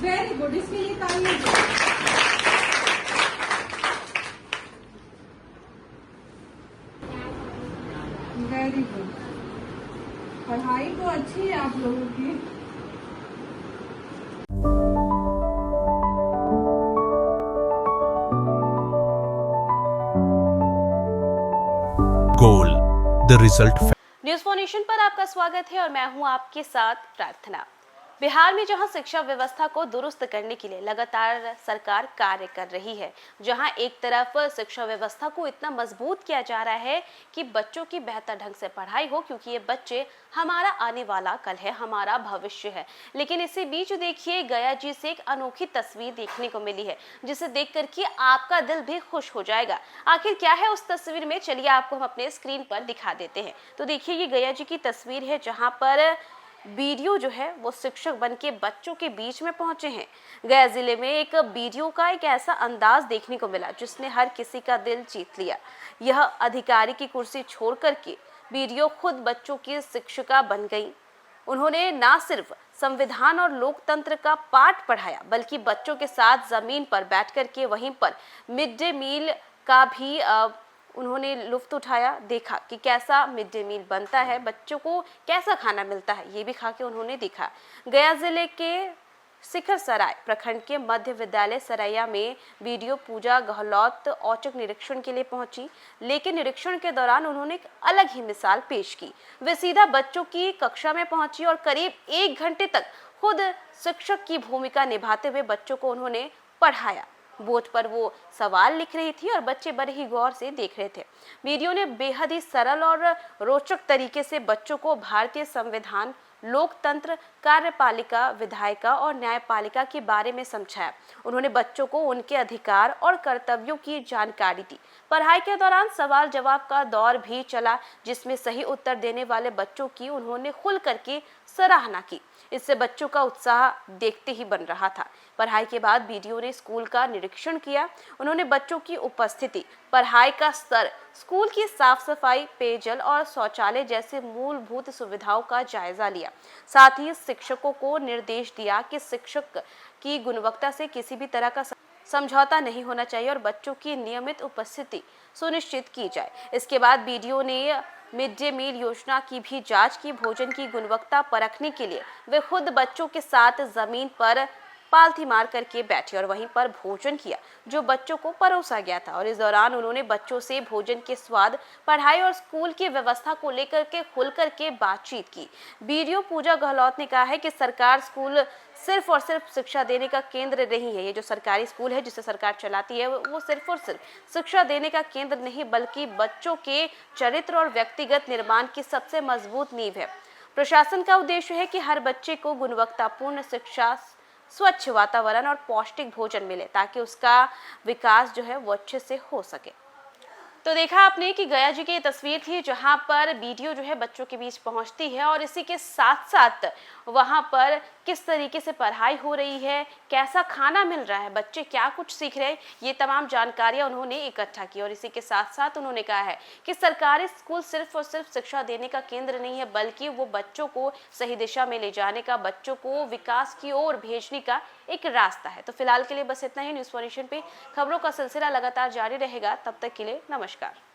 Very good, इसके लिए तालियां दो। वेरी गुड, पढ़ाई तो अच्छी है आप लोगों की। Goal the result. News for nation पर आपका स्वागत है और मैं हूं आपके साथ प्रार्थना। बिहार में जहां शिक्षा व्यवस्था को दुरुस्त करने के लिए लगातार सरकार कार्य कर रही है, जहां एक तरफ शिक्षा व्यवस्था को इतना मजबूत किया जा रहा है कि बच्चों की बेहतर ढंग से पढ़ाई हो, क्योंकि ये बच्चे हमारा आने वाला कल है, हमारा भविष्य है। लेकिन इसी बीच देखिए गया जी से एक अनोखी तस्वीर देखने को मिली है, जिसे देख कर के आपका दिल भी खुश हो जाएगा। आखिर क्या है उस तस्वीर में, चलिए आपको हम अपने स्क्रीन पर दिखा देते हैं। तो देखिए ये गया जी की तस्वीर है, जहाँ पर बीडीओ जो है वो शिक्षक बन के बच्चों के बीच में पहुंचे हैं। गया जिले में एक बीडीओ का एक ऐसा अंदाज देखने को मिला जिसने हर किसी का दिल जीत लिया। यह अधिकारी की कुर्सी छोड़ करके बीडीओ खुद बच्चों की शिक्षिका बन गई। उन्होंने ना सिर्फ संविधान और लोकतंत्र का पाठ पढ़ाया, बल्कि बच्चों के साथ जमीन पर बैठ कर के वहीं पर मिड डे मील का भी उन्होंने लुत्फ उठाया, देखा कि कैसा मिड डे मील बनता है, बच्चों को कैसा खाना मिलता है, ये भी खा के उन्होंने देखा। गया जिले के शिखर सराय प्रखंड के मध्य विद्यालय सरैया में बीडीओ पूजा गहलोत औचक निरीक्षण के लिए पहुंची, लेकिन निरीक्षण के दौरान उन्होंने एक अलग ही मिसाल पेश की। वे सीधा बच्चों की कक्षा में पहुंची और करीब 1 घंटे तक खुद शिक्षक की भूमिका निभाते हुए बच्चों को उन्होंने पढ़ाया। बोर्ड पर वो सवाल लिख रही थी और बच्चे बड़े ही गौर से देख रहे थे। वीडियो ने बेहद ही सरल और रोचक तरीके से बच्चों को भारतीय संविधान, लोकतंत्र, कार्यपालिका, विधायिका और न्यायपालिका के बारे में समझाया। उन्होंने बच्चों को उनके अधिकार और कर्तव्यों की जानकारी दी। पढ़ाई के दौरान सवाल जवाब का दौर भी चला, जिसमें सही उत्तर देने वाले बच्चों की उन्होंने खुल करके सराहना की। इससे बच्चों का उत्साह देखते ही बन रहा था। पढ़ाई के बाद बीडीओ ने स्कूल का निरीक्षण किया। उन्होंने बच्चों की उपस्थिति, पढ़ाई का स्तर, स्कूल की साफ सफाई, पेयजल और शौचालय जैसे मूलभूत सुविधाओं का जायजा लिया। साथ ही शिक्षकों को निर्देश दिया कि शिक्षक की गुणवत्ता से किसी भी तरह का समझौता नहीं होना चाहिए और बच्चों की नियमित उपस्थिति सुनिश्चित की जाए। इसके बाद बीडीओ ने मिड डे मील योजना की भी जांच की। भोजन की गुणवत्ता परखने के लिए वे खुद बच्चों के साथ जमीन पर पालथी मार करके बैठे और वहीं पर भोजन किया जो बच्चों को परोसा गया था। और इस दौरान उन्होंने बच्चों से भोजन के स्वाद, पढ़ाई और स्कूल की व्यवस्था को लेकर के खुल करके बातचीत की। बीडीओ पूजा गहलोत ने कहा है कि सरकार स्कूल सिर्फ और सिर्फ शिक्षा देने का केंद्र नहीं है। ये जो सरकारी स्कूल है जिसे सरकार चलाती है, वो सिर्फ और सिर्फ शिक्षा देने का केंद्र नहीं, बल्कि बच्चों के चरित्र और व्यक्तिगत निर्माण की सबसे मजबूत नींव है। प्रशासन का उद्देश्य है कि हर बच्चे को गुणवत्तापूर्ण शिक्षा, स्वच्छ वातावरण और पौष्टिक भोजन मिले, ताकि उसका विकास जो है वो अच्छे से हो सके। तो देखा आपने कि गया जी की ये तस्वीर थी, जहां पर बीडीओ जो है बच्चों के बीच पहुंचती है और इसी के साथ साथ वहां पर किस तरीके से पढ़ाई हो रही है, कैसा खाना मिल रहा है, बच्चे क्या कुछ सीख रहे हैं, ये तमाम जानकारियां उन्होंने इकट्ठा की। और इसी के साथ साथ उन्होंने कहा है कि सरकारी स्कूल सिर्फ और सिर्फ शिक्षा देने का केंद्र नहीं है, बल्कि वो बच्चों को सही दिशा में ले जाने का, बच्चों को विकास की ओर भेजने का एक रास्ता है। तो फिलहाल के लिए बस इतना ही। न्यूज़ फॉर नेशन पे खबरों का सिलसिला लगातार जारी रहेगा। तब तक के लिए नमस्कार।